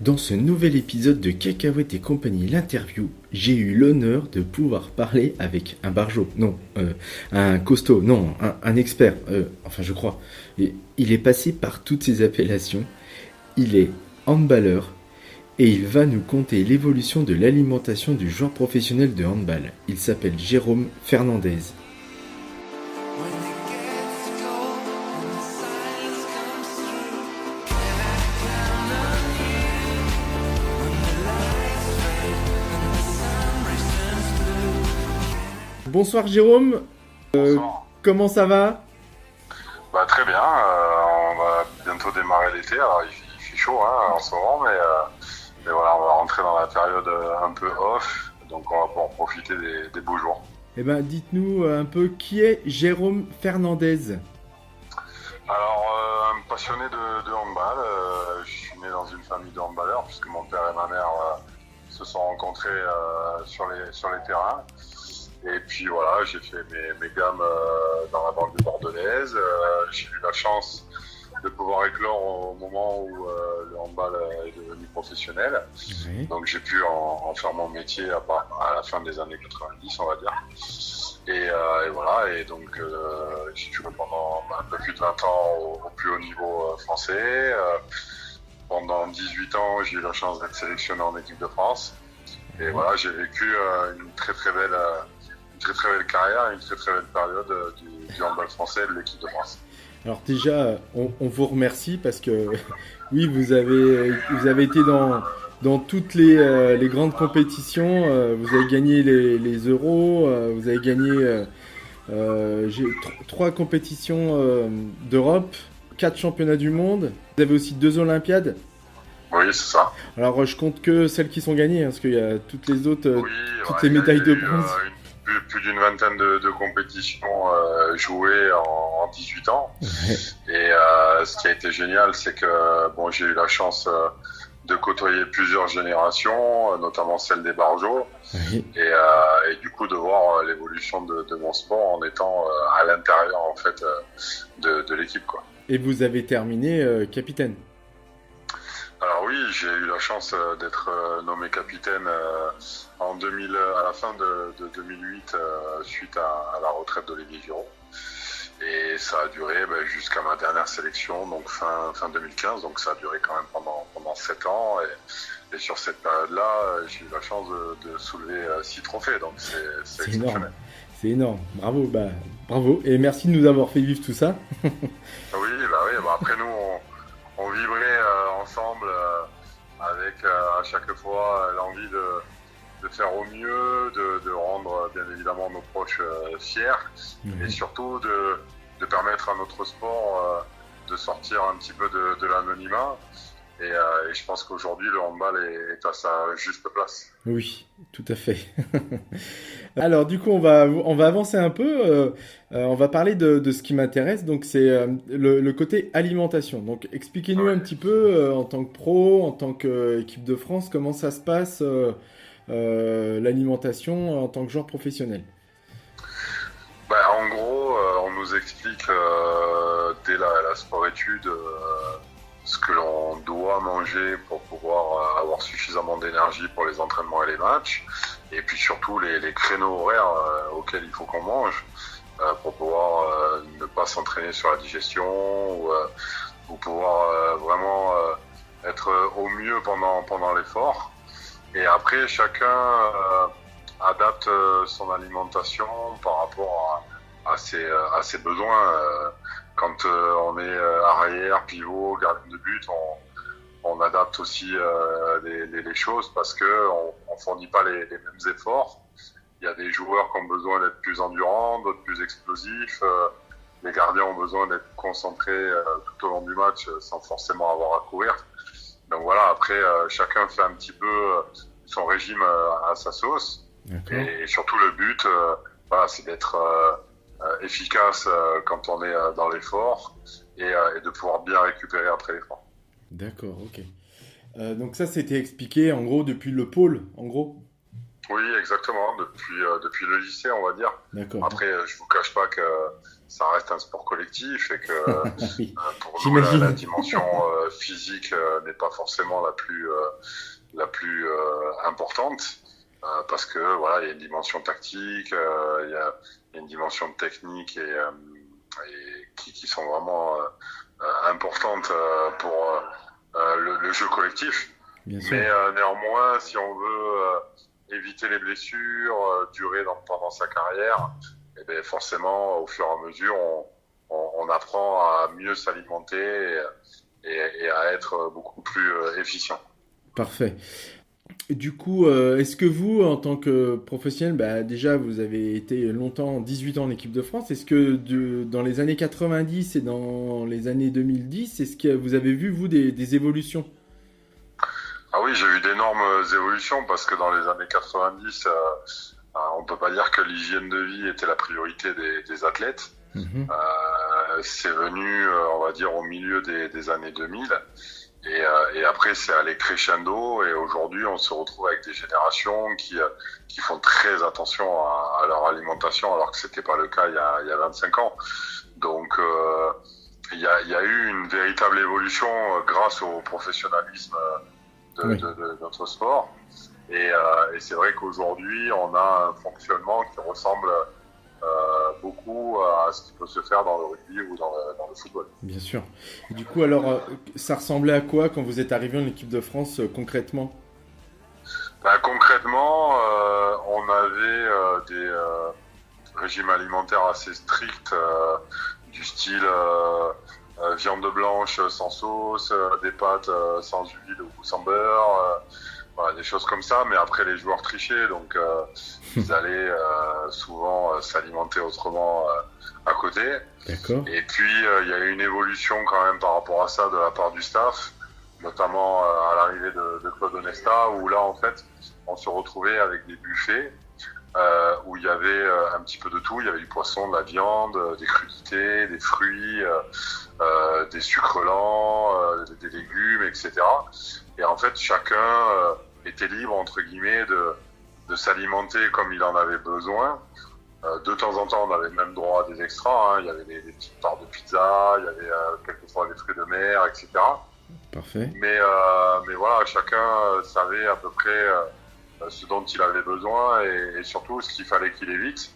Dans ce nouvel épisode de Cacahuètes et compagnie, l'interview, j'ai eu l'honneur de pouvoir parler avec un barjo, non, un costaud, non, un expert, enfin je crois. Et il est passé par toutes ces appellations, il est handballeur et il va nous conter l'évolution de l'alimentation du joueur professionnel de handball. Il s'appelle Jérôme Fernandez. Bonsoir Jérôme, Bonsoir. comment ça va? Très bien, on va bientôt démarrer l'été, alors il fait chaud en ce moment, mais voilà, on va rentrer dans la période un peu off, donc on va pouvoir profiter des beaux jours. Eh ben, dites-nous un peu qui est Jérôme Fernandez. Alors, un passionné de handball, je suis né dans une famille de handballeurs, puisque mon père et ma mère se sont rencontrés sur les terrains. Et puis voilà, j'ai fait mes gammes dans la banlieue bordelaise. J'ai eu la chance de pouvoir éclore au moment où le handball est devenu professionnel. Oui. Donc j'ai pu en faire mon métier à la fin des années 90, on va dire. Et voilà, et donc j'ai joué pendant un peu plus de 20 ans au plus haut niveau français. Pendant 18 ans, j'ai eu la chance d'être sélectionné en équipe de France. Et voilà, j'ai vécu une très très belle carrière, une très très belle période du handball français et de l'équipe de France. Alors déjà, on vous remercie parce que oui, vous avez été dans toutes les grandes compétitions. Vous avez gagné les euros, vous avez gagné trois compétitions d'Europe, 4 championnats du monde. Vous avez aussi 2 Olympiades. Oui, c'est ça. Alors je compte que celles qui sont gagnées, parce qu'il y a toutes les autres, Oui, toutes ouais, les médailles il y a de eu, bronze. plus d'une vingtaine de compétitions jouées en 18 ans. Ouais. Et ce qui a été génial, c'est que j'ai eu la chance de côtoyer plusieurs générations, notamment celle des barjots, Oui. et du coup de voir l'évolution de mon sport en étant à l'intérieur en fait de l'équipe, quoi. Et vous avez terminé capitaine. Alors oui, j'ai eu la chance d'être nommé capitaine à la fin de 2008 suite à la retraite d'Olivier Giroud. Et ça a duré jusqu'à ma dernière sélection, donc fin 2015, donc ça a duré quand même pendant 7 ans. Et sur cette période-là, j'ai eu la chance de soulever 6 trophées, donc c'est C'est énorme. exceptionnel. C'est énorme. Bravo, bravo. Et merci de nous avoir fait vivre tout ça. Oui, après nous, on vibrait ensemble avec à chaque fois l'envie de faire au mieux, de rendre bien évidemment nos proches fiers, et surtout de permettre à notre sport de sortir un petit peu de l'anonymat. Et je pense qu'aujourd'hui, le handball est à sa juste place. Oui, tout à fait. Alors, du coup, on va avancer un peu. On va parler de ce qui m'intéresse. Donc, c'est le côté alimentation. Donc, expliquez-nous un petit peu, en tant que pro, en tant qu'équipe de France, comment ça se passe, l'alimentation en tant que joueur professionnel. En gros, on nous explique dès la sport-études ce que l'on doit manger pour pouvoir avoir suffisamment d'énergie pour les entraînements et les matchs, et puis surtout les créneaux horaires auxquels il faut qu'on mange pour pouvoir ne pas s'entraîner sur la digestion ou pouvoir vraiment être au mieux pendant l'effort. Et après, chacun adapte son alimentation par rapport à ses besoins. Quand on est arrière, pivot, gardien de but, on adapte aussi les choses parce que on fournit pas les mêmes efforts. Il y a des joueurs qui ont besoin d'être plus endurants, d'autres plus explosifs. Les gardiens ont besoin d'être concentrés tout au long du match sans forcément avoir à courir. Donc voilà, après chacun fait un petit peu son régime à sa sauce. D'accord. Et surtout le but, c'est d'être efficace quand on est dans l'effort et de pouvoir bien récupérer après l'effort. D'accord, ok. Donc ça, c'était expliqué, en gros, depuis le pôle, en gros. Oui, exactement. Depuis le lycée, on va dire. D'accord. Après, je vous cache pas que ça reste un sport collectif et que Oui, pour nous, la j'imagine. dimension physique n'est pas forcément la plus importante parce que voilà, il y a une dimension tactique, il y a une dimension technique et qui sont vraiment importantes pour le jeu collectif. Bien sûr. Mais néanmoins, si on veut éviter les blessures, durer pendant sa carrière, eh bien forcément, au fur et à mesure, on apprend à mieux s'alimenter et à être beaucoup plus efficient. Parfait. Et du coup, est-ce que vous, en tant que professionnel, bah, déjà, vous avez été longtemps, 18 ans en équipe de France, est-ce que dans les années 90 et dans les années 2010, est-ce que vous avez vu, vous, des évolutions? Ah oui, j'ai eu d'énormes évolutions parce que dans les années 90, on peut pas dire que l'hygiène de vie était la priorité des athlètes. Mhm. C'est venu, on va dire, au milieu des années 2000. Et après, c'est allé crescendo. Et aujourd'hui, on se retrouve avec des générations qui font très attention à leur alimentation, alors que c'était pas le cas il y a 25 ans. Donc, il y a eu une véritable évolution grâce au professionnalisme Oui, de notre sport. Et c'est vrai qu'aujourd'hui, on a un fonctionnement qui ressemble beaucoup à ce qui peut se faire dans le rugby ou dans le football. bien sûr. Et du coup, alors, ça ressemblait à quoi quand vous êtes arrivé en équipe de France, concrètement? Ben, concrètement, on avait des régimes alimentaires assez stricts, du style viande blanche sans sauce, des pâtes sans huile ou sans beurre, voilà, des choses comme ça. Mais après, les joueurs trichaient, donc ils allaient souvent s'alimenter autrement à côté. D'accord. Et puis, il y a eu une évolution quand même par rapport à ça de la part du staff, notamment à l'arrivée de Claude Onesta, où là, en fait, on se retrouvait avec des buffets où il y avait un petit peu de tout. Il y avait du poisson, de la viande, des crudités, des fruits, des sucres lents, des légumes, etc. Et en fait, chacun était libre, entre guillemets, de s'alimenter comme il en avait besoin. De temps en temps, on avait même droit à des extras. Hein. Il y avait des petites parts de pizza, il y avait quelquefois des fruits de mer, etc. Parfait. Mais voilà, chacun savait à peu près ce dont il avait besoin et surtout ce qu'il fallait qu'il évite.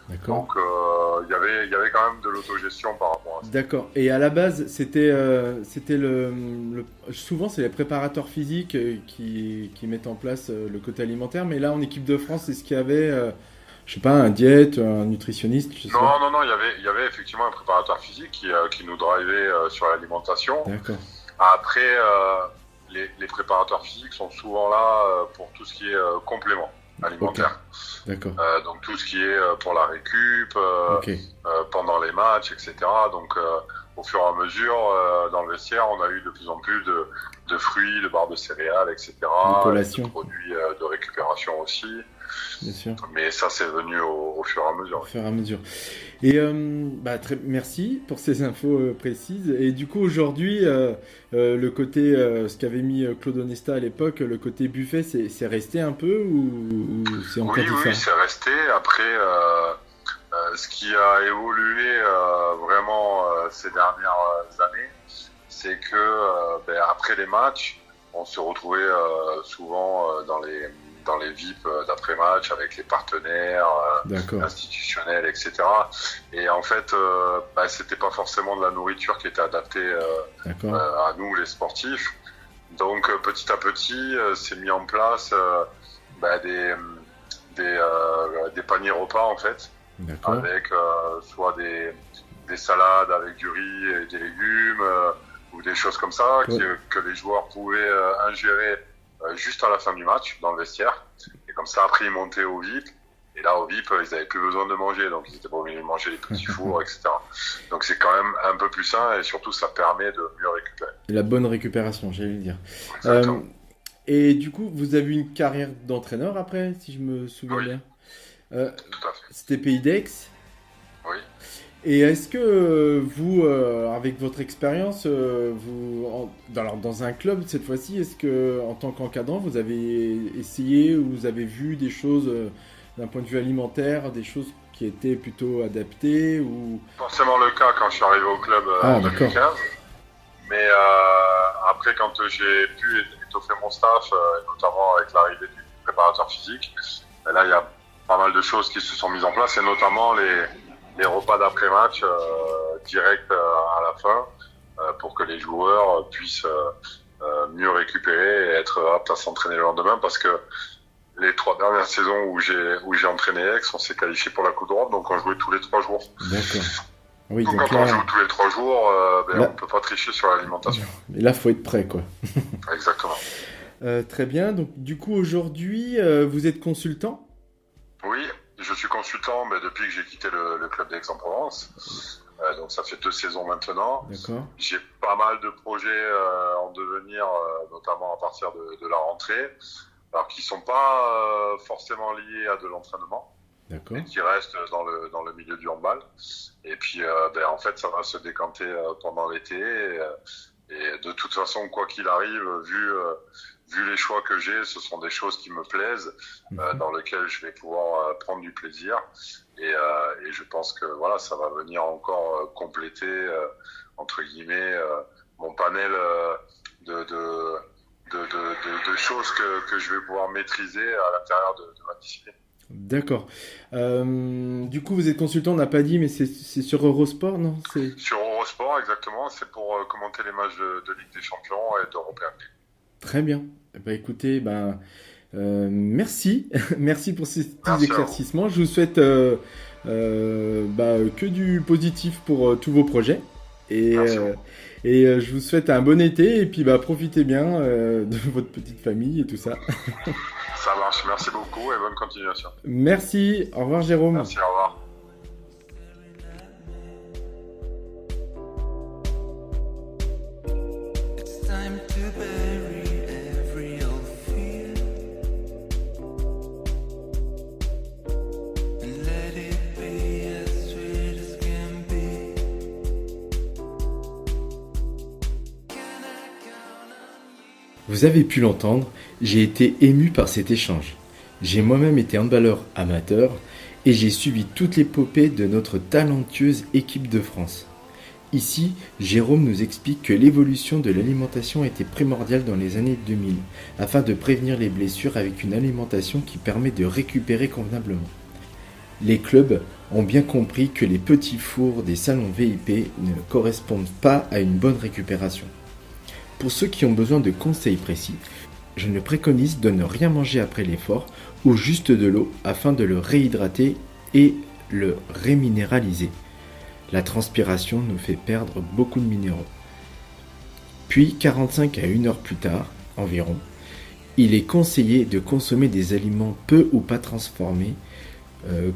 D'accord. Donc il y avait quand même de l'autogestion par rapport à ça. D'accord. Et à la base, c'était souvent c'est les préparateurs physiques qui mettent en place le côté alimentaire, mais là en équipe de France, est-ce qu'il y avait, je sais pas, un diète, un nutritionniste, je sais pas. Non, non, non, il y avait effectivement un préparateur physique qui nous drivait sur l'alimentation. D'accord. Après, les préparateurs physiques sont souvent là pour tout ce qui est complément Ok. alimentaire. D'accord. Donc tout ce qui est pour la récup, Ok. pendant les matchs, etc. Donc au fur et à mesure, dans le vestiaire, on a eu de plus en plus de fruits, de barres de céréales, Des etc. Et de collations, produits de récupération aussi. bien sûr. Mais ça, c'est venu au fur et à Au mesure. fur et à mesure. Et bah, merci pour ces infos précises. Et du coup, aujourd'hui, le côté, ce qu'avait mis Claude Onesta à l'époque, le côté buffet, c'est resté un peu ou c'est encore Oui, oui, oui, différent? c'est resté. Après, ce qui a évolué vraiment ces dernières années, c'est que après les matchs, on se retrouvait souvent dans les VIP d'après-match avec les partenaires D'accord, institutionnels, etc. Et en fait, c'était pas forcément de la nourriture qui était adaptée d'accord, à nous, les sportifs. Donc petit à petit, s'est mis en place des paniers repas en fait, d'accord. avec soit des salades avec du riz et des légumes ou des choses comme ça Ouais. que les joueurs pouvaient ingérer juste à la fin du match dans le vestiaire. Et comme ça, après, ils montaient au VIP. Et là, au VIP, ils n'avaient plus besoin de manger, donc ils n'étaient pas obligés de manger les petits fours, etc. Donc c'est quand même un peu plus sain et surtout, ça permet de mieux récupérer. La bonne récupération, j'allais le dire. Euh, Exactement. et du coup, vous avez eu une carrière d'entraîneur après, si je me souviens Oui, bien. tout à fait. C'était Pays d'Aix. Oui. Et est-ce que vous, avec votre expérience, dans un club cette fois-ci, est-ce que en tant qu'encadrant, vous avez essayé ou vous avez vu des choses d'un point de vue alimentaire, des choses qui étaient plutôt adaptées ou... Forcément le cas quand je suis arrivé au club Ah, en d'accord. 2015. Mais après, quand j'ai pu étoffer mon staff, notamment avec l'arrivée du préparateur physique, et là, il y a pas mal de choses qui se sont mises en place, et notamment les repas d'après-match direct à la fin, pour que les joueurs puissent mieux récupérer et être aptes à s'entraîner le lendemain, parce que les 3 dernières saisons où j'ai entraîné Aix, on s'est qualifié pour la Coupe d'Europe, donc on jouait tous les 3 jours. D'accord. Oui, Donc donc quand on là, joue tous les 3 jours, là, on peut pas tricher sur l'alimentation. et là, faut être prêt, quoi. Exactement. Très bien. Donc, du coup, aujourd'hui, vous êtes consultant? Oui, je suis consultant depuis que j'ai quitté le club d'Aix-en-Provence. Donc ça fait 2 saisons maintenant. D'accord. J'ai pas mal de projets en devenir, notamment à partir de la rentrée, alors qui sont pas forcément liés à de l'entraînement, D'accord. mais qui restent dans le milieu du handball. Et puis en fait ça va se décanter pendant l'été. Et de toute façon, quoi qu'il arrive, vu les choix que j'ai, ce sont des choses qui me plaisent, dans lesquelles je vais pouvoir prendre du plaisir. Et je pense que voilà, ça va venir encore compléter, entre guillemets, mon panel de choses que je vais pouvoir maîtriser à l'intérieur de ma discipline. D'accord. Du coup, vous êtes consultant, on n'a pas dit, mais c'est sur Eurosport, non? Sur Eurosport, exactement, c'est pour commenter les matchs de Ligue des Champions et d'European League. Très bien. Bah, écoutez, merci. Merci pour ces petits Merci à vous. éclaircissements. Je vous souhaite que du positif pour tous vos projets. Et, Merci je vous souhaite un bon été et puis profitez bien de votre petite famille et tout ça. Ça marche, merci beaucoup et bonne continuation. Merci. Au revoir, Jérôme. Merci, au revoir. It's time to bury every old fear and let it be as sweet as can be. Can I count on you? Vous avez pu l'entendre, j'ai été ému par cet échange. J'ai moi-même été handballeur amateur et j'ai suivi toute l'épopée de notre talentueuse équipe de France. Ici, Jérôme nous explique que l'évolution de l'alimentation était primordiale dans les années 2000 afin de prévenir les blessures avec une alimentation qui permet de récupérer convenablement. Les clubs ont bien compris que les petits fours des salons VIP ne correspondent pas à une bonne récupération. Pour ceux qui ont besoin de conseils précis, je ne préconise de ne rien manger après l'effort ou juste de l'eau afin de le réhydrater et le réminéraliser. La transpiration nous fait perdre beaucoup de minéraux. Puis 45 à 1 heure plus tard, environ, il est conseillé de consommer des aliments peu ou pas transformés,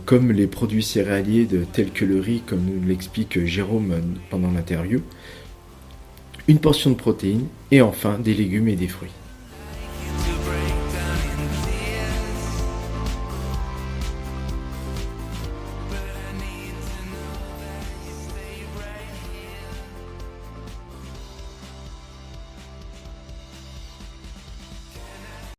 comme les produits céréaliers tels que le riz, comme nous l'explique Jérôme pendant l'interview, une portion de protéines et enfin des légumes et des fruits.